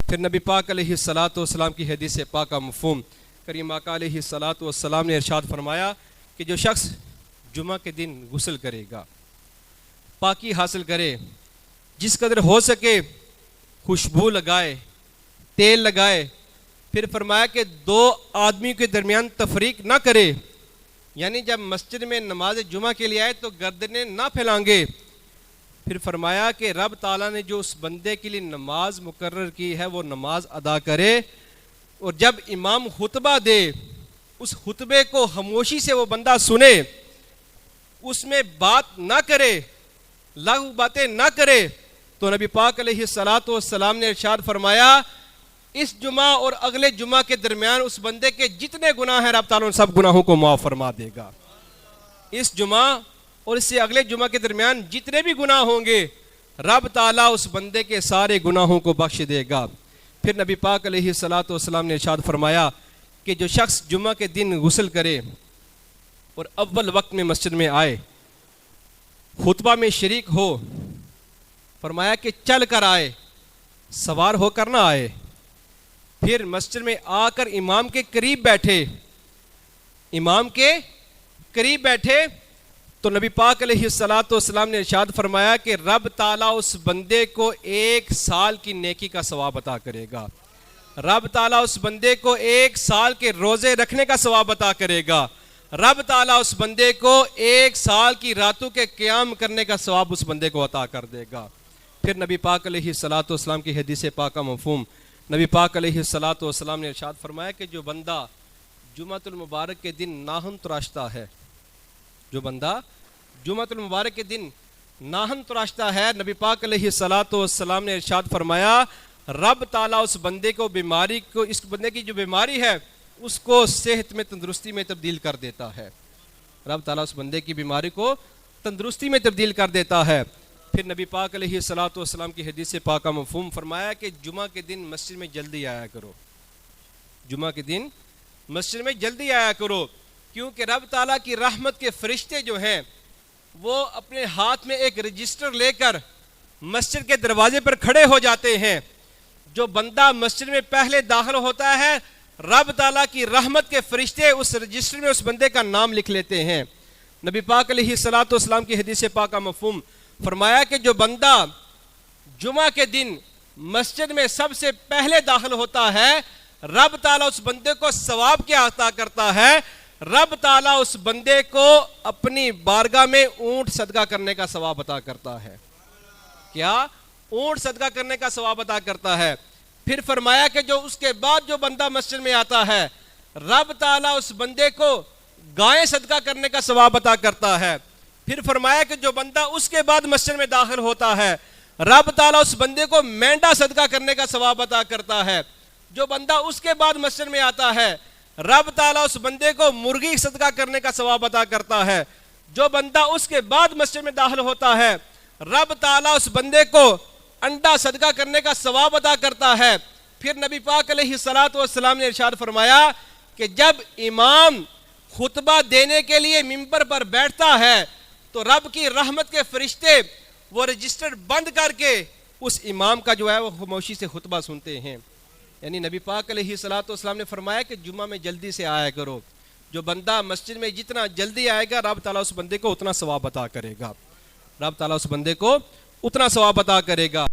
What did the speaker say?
پھر نبی پاک علیہ الصلاۃ والسلام کی حدیث پاک کا مفہوم کریم آقا علیہ الصلاۃ والسلام نے ارشاد فرمایا کہ جو شخص جمعہ کے دن غسل کرے گا، پاکی حاصل کرے، جس قدر ہو سکے خوشبو لگائے، تیل لگائے، پھر فرمایا کہ دو آدمی کے درمیان تفریق نہ کرے، یعنی جب مسجد میں نماز جمعہ کے لیے آئے تو گردنیں نہ پھیلانگے۔ پھر فرمایا کہ رب تعالیٰ نے جو اس بندے کے لیے نماز مقرر کی ہے وہ نماز ادا کرے، اور جب امام خطبہ دے اس خطبے کو خاموشی سے وہ بندہ سنے، اس میں بات نہ کرے، لغو باتیں نہ کرے۔ تو نبی پاک علیہ الصلاۃ والسلام نے ارشاد فرمایا اس جمعہ اور اگلے جمعہ کے درمیان اس بندے کے جتنے گناہ ہیں رب تعالیٰ ان سب گناہوں کو معاف فرما دے گا۔ اس جمعہ اور اس سے اگلے جمعہ کے درمیان جتنے بھی گناہ ہوں گے رب تعالیٰ اس بندے کے سارے گناہوں کو بخش دے گا۔ پھر نبی پاک علیہ الصلاۃ والسلام نے ارشاد فرمایا کہ جو شخص جمعہ کے دن غسل کرے اور اول وقت میں مسجد میں آئے، خطبہ میں شریک ہو، فرمایا کہ چل کر آئے، سوار ہو کر نہ آئے، پھر مسجد میں آ کر امام کے قریب بیٹھے، امام کے قریب بیٹھے تو نبی پاک علیہ الصلاۃ والسلام نے ارشاد فرمایا کہ رب تعالیٰ اس بندے کو 1 سال کی نیکی کا ثواب عطا کرے گا، رب تعالیٰ اس بندے کو 1 سال کے روزے رکھنے کا ثواب عطا کرے گا، رب تعالیٰ اس بندے کو 1 سال کی راتوں کے قیام کرنے کا ثواب اس بندے کو عطا کر دے گا۔ پھر نبی پاک علیہ الصلاۃ والسلام کی حدیث پاک کا مفہوم نبی پاک علیہ الصلاۃ والسلام نے ارشاد فرمایا کہ جو بندہ جمعۃ المبارک کے دن ناخن تراشتا ہے، جو بندہ جمعۃ المبارک کے دن ناخن تراشتا ہے، نبی پاک علیہ الصلاۃ والسلام نے ارشاد فرمایا رب تعالیٰ اس بندے کو بیماری کو، اس بندے کی جو بیماری ہے اس کو صحت میں، تندرستی میں تبدیل کر دیتا ہے، رب تعالیٰ اس بندے کی بیماری کو تندرستی میں تبدیل کر دیتا ہے۔ پھر نبی پاک علیہ الصلاۃ والسلام کی حدیث پاک کا مفہوم فرمایا کہ جمعہ کے دن مسجد میں جلدی آیا کرو، جمعہ کے دن مسجد میں جلدی آیا کرو، کیونکہ رب تعالیٰ کی رحمت کے فرشتے جو ہیں وہ اپنے ہاتھ میں ایک رجسٹر لے کر مسجد کے دروازے پر کھڑے ہو جاتے ہیں۔ جو بندہ مسجد میں پہلے داخل ہوتا ہے رب تعالیٰ کی رحمت کے فرشتے اس رجسٹر میں اس بندے کا نام لکھ لیتے ہیں۔ نبی پاک علیہ الصلاۃ والسلام کی حدیث پاک کا مفہوم فرمایا کہ جو بندہ جمعہ کے دن مسجد میں سب سے پہلے داخل ہوتا ہے رب تعالیٰ اس بندے کو ثواب کیا عطا کرتا ہے، رب تعالیٰ اس بندے کو اپنی بارگاہ میں اونٹ صدقہ کرنے کا ثواب عطا کرتا ہے۔ کیا؟ اونٹ صدقہ کرنے کا ثواب عطا کرتا ہے۔ پھر فرمایا کہ جو اس کے بعد جو بندہ مسجد میں آتا ہے رب تعالیٰ اس بندے کو گائے صدقہ کرنے کا ثواب عطا کرتا ہے۔ پھر فرمایا کہ جو بندہ اس کے بعد مسجد میں داخل ہوتا ہے رب تعالیٰ اس بندے کو مینڈا صدقہ کرنے کا ثواب عطا کرتا ہے۔ جو بندہ اس کے بعد مسجد میں آتا ہے رب تعالیٰ اس بندے کو مرغی صدقہ کرنے کا ثواب عطا کرتا ہے۔ جو بندہ اس کے بعد مسجد میں داخل ہوتا ہے رب تعالیٰ اس بندے کو انڈا صدقہ کرنے کا ثواب عطا کرتا ہے۔ پھر نبی پاک علیہ الصلاۃ والسلام نے ارشاد فرمایا کہ جب امام خطبہ دینے کے لیے ممبر پر بیٹھتا ہے تو رب کی رحمت کے فرشتے وہ رجسٹر بند کر کے اس امام کا جو ہے وہ خاموشی سے خطبہ سنتے ہیں۔ یعنی نبی پاک علیہ الصلاۃ والسلام نے فرمایا کہ جمعہ میں جلدی سے آیا کرو، جو بندہ مسجد میں جتنا جلدی آئے گا رب تعالیٰ اس بندے کو اتنا ثواب عطا کرے گا، رب تعالیٰ اس بندے کو اتنا ثواب عطا کرے گا۔